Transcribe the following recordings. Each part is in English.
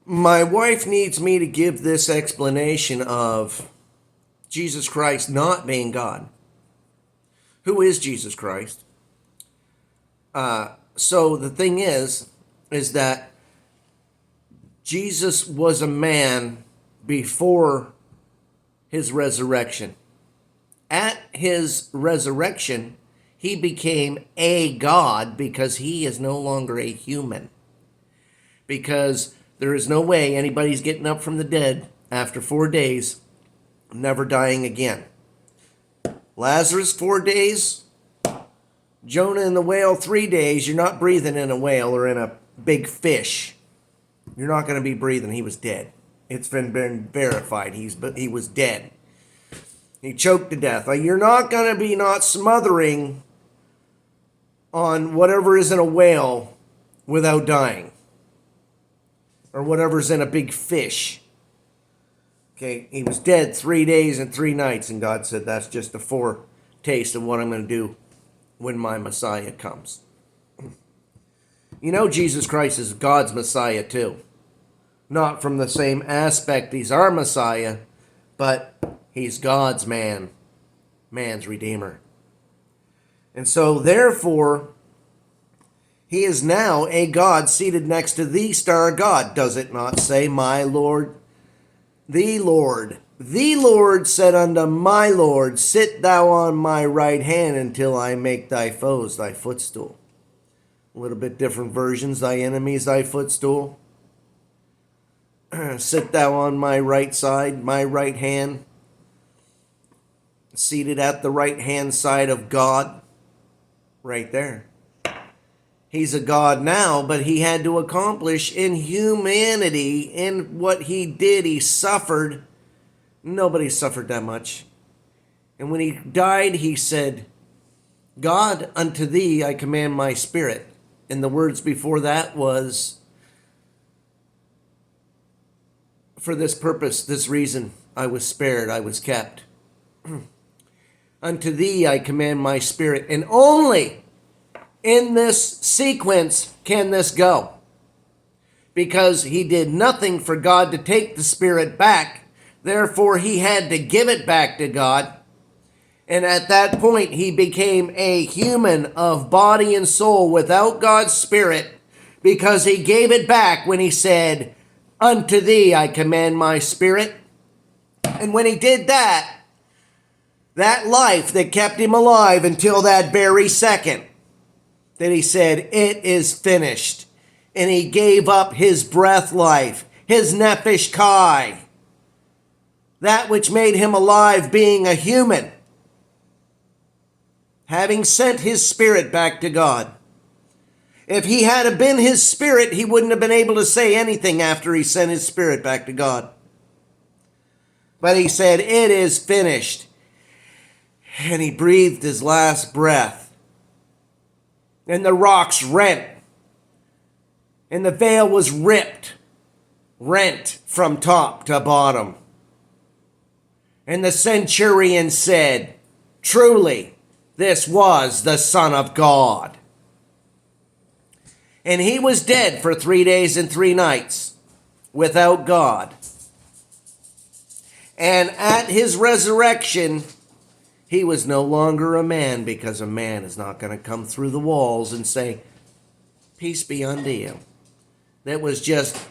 My wife needs me to give this explanation of Jesus Christ not being God. Who is Jesus Christ? So the thing is that Jesus was a man before his resurrection. At his resurrection, he became a God because he is no longer a human. Because there is no way anybody's getting up from the dead after 4 days, never dying again. Lazarus, 4 days. Jonah in the whale, 3 days. You're not breathing in a whale or in a big fish. You're not going to be breathing. He was dead. It's been verified. He was dead. He choked to death. You're not going to be not smothering on whatever is in a whale without dying. Or whatever's in a big fish. Okay, he was dead 3 days and 3 nights, and God said that's just a foretaste of what I'm going to do when my Messiah comes. You know, Jesus Christ is God's Messiah too. Not from the same aspect he's our Messiah, but he's God's man, man's Redeemer. And so, therefore, he is now a God seated next to the star God. Does it not say, my Lord? The Lord said unto my Lord, sit thou on my right hand until I make thy foes thy footstool. A little bit different versions. Thy enemies thy footstool. Sit thou on my right side, my right hand. Seated at the right hand side of God. Right there. He's a God now, but he had to accomplish in humanity, in what he did, he suffered. Nobody suffered that much. And when he died, he said, God, unto thee I command my spirit. And the words before that was, for this purpose, this reason, I was spared, I was kept. Unto thee I command my spirit, and only in this sequence can this go. Because he did nothing for God to take the Spirit back. Therefore, he had to give it back to God. And at that point, he became a human of body and soul without God's Spirit. Because he gave it back when he said, unto thee I command my spirit. And when he did that, that life that kept him alive until that very second, that he said, it is finished. And he gave up his breath life, his nephesh kai, that which made him alive being a human, having sent his spirit back to God. If he had been his spirit, he wouldn't have been able to say anything after he sent his spirit back to God. But he said, it is finished. And he breathed his last breath. And the rocks rent. And the veil was rent from top to bottom. And the centurion said, truly, this was the Son of God. And he was dead for 3 days and 3 nights without God. And at his resurrection, he was no longer a man, because a man is not going to come through the walls and say, peace be unto you. That was just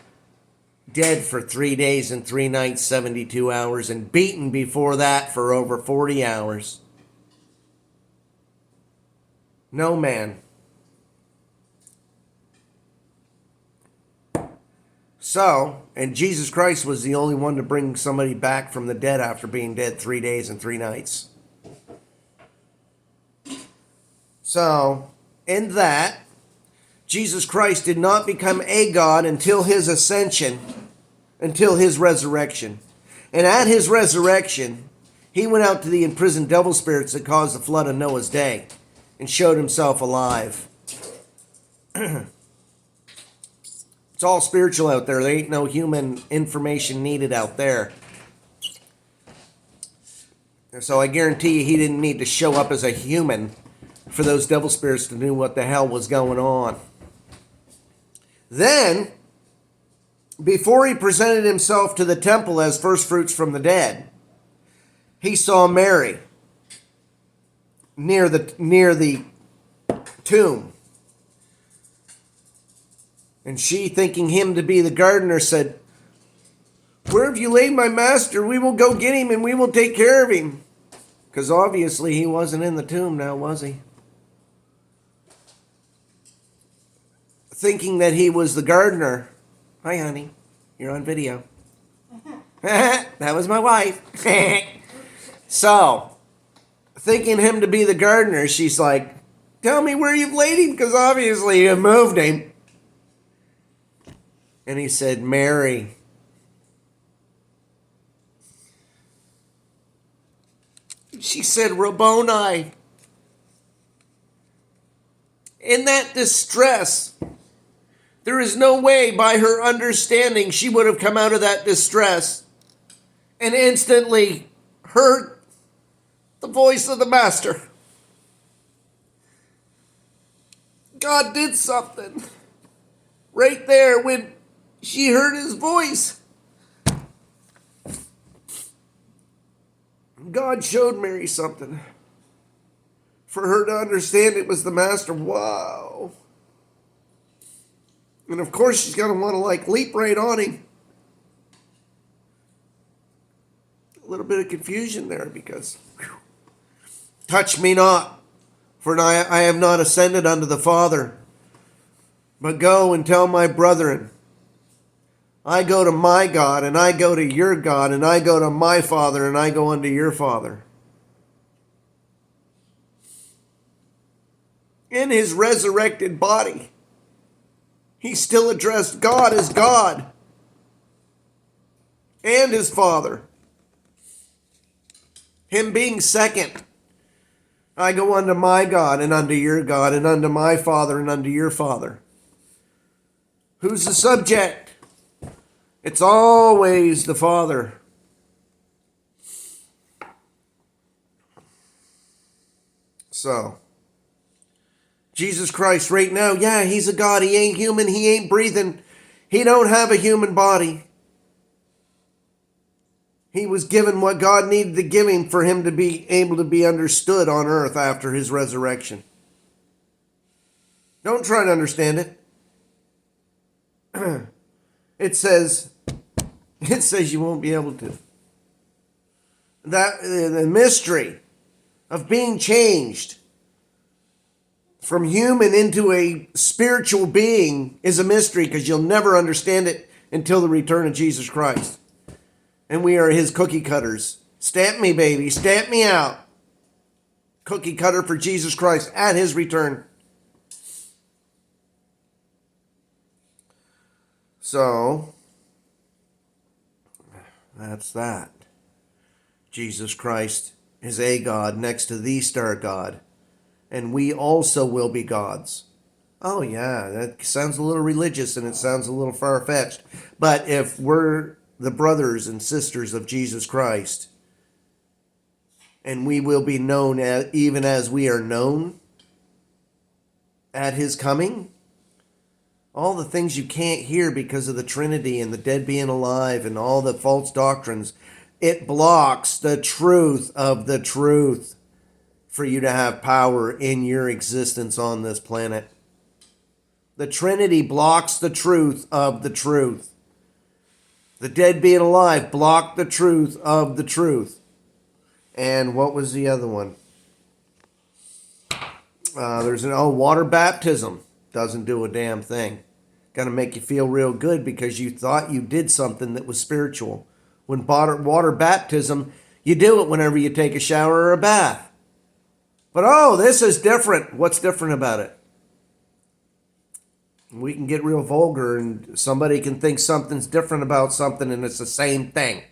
dead for 3 days and 3 nights, 72 hours, and beaten before that for over 40 hours. No man. So, and Jesus Christ was the only one to bring somebody back from the dead after being dead 3 days and 3 nights. So, in that, Jesus Christ did not become a God until his ascension, until his resurrection. And at his resurrection, he went out to the imprisoned devil spirits that caused the flood of Noah's day and showed himself alive. It's all spiritual out there. There ain't no human information needed out there. So I guarantee you he didn't need to show up as a human for those devil spirits to know what the hell was going on. Then, before he presented himself to the temple as first fruits from the dead, he saw Mary near the tomb. And she, thinking him to be the gardener, said, "Where have you laid my master? We will go get him and we will take care of him." Because obviously he wasn't in the tomb now, was he? Thinking that he was the gardener. "Hi, honey. You're on video." That was my wife. So, thinking him to be the gardener, she's like, "Tell me where you've laid him, because obviously you moved him." And he said, "Mary." She said, "Rabboni." In that distress, there is no way by her understanding she would have come out of that distress and instantly heard the voice of the Master. God did something right there when she heard his voice. God showed Mary something for her to understand it was the Master. Wow. And of course she's going to want to leap right on him. A little bit of confusion there because, touch me not, for I have not ascended unto the Father, but go and tell my brethren, I go to my God, and I go to your God, and I go to my Father, and I go unto your Father. In his resurrected body, he still addressed God as God and his Father. Him being second. I go unto my God, and unto your God, and unto my Father, and unto your Father. Who's the subject? It's always the Father. So, Jesus Christ right now, yeah, he's a God. He ain't human. He ain't breathing. He don't have a human body. He was given what God needed to give him for him to be able to be understood on earth after his resurrection. Don't try to understand it. It says you won't be able to. That the mystery of being changed from human into a spiritual being is a mystery, because you'll never understand it until the return of Jesus Christ. And we are his cookie cutters. Stamp me, baby. Stamp me out. Cookie cutter for Jesus Christ at his return. So, that's that. Jesus Christ is a God next to the star God. And we also will be gods. Oh yeah, that sounds a little religious and it sounds a little far-fetched. But if we're the brothers and sisters of Jesus Christ, and we will be known even as we are known at his coming, all the things you can't hear because of the Trinity and the dead being alive and all the false doctrines, it blocks the truth of the truth for you to have power in your existence on this planet. The Trinity blocks the truth of the truth. The dead being alive block the truth of the truth. And what was the other one? There's water baptism. Doesn't do a damn thing. Gonna make you feel real good because you thought you did something that was spiritual. When water baptism, you do it whenever you take a shower or a bath. But this is different. What's different about it? We can get real vulgar and somebody can think something's different about something and it's the same thing.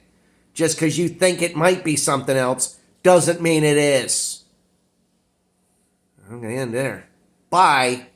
Just because you think it might be something else doesn't mean it is. I'm going to end there. Bye.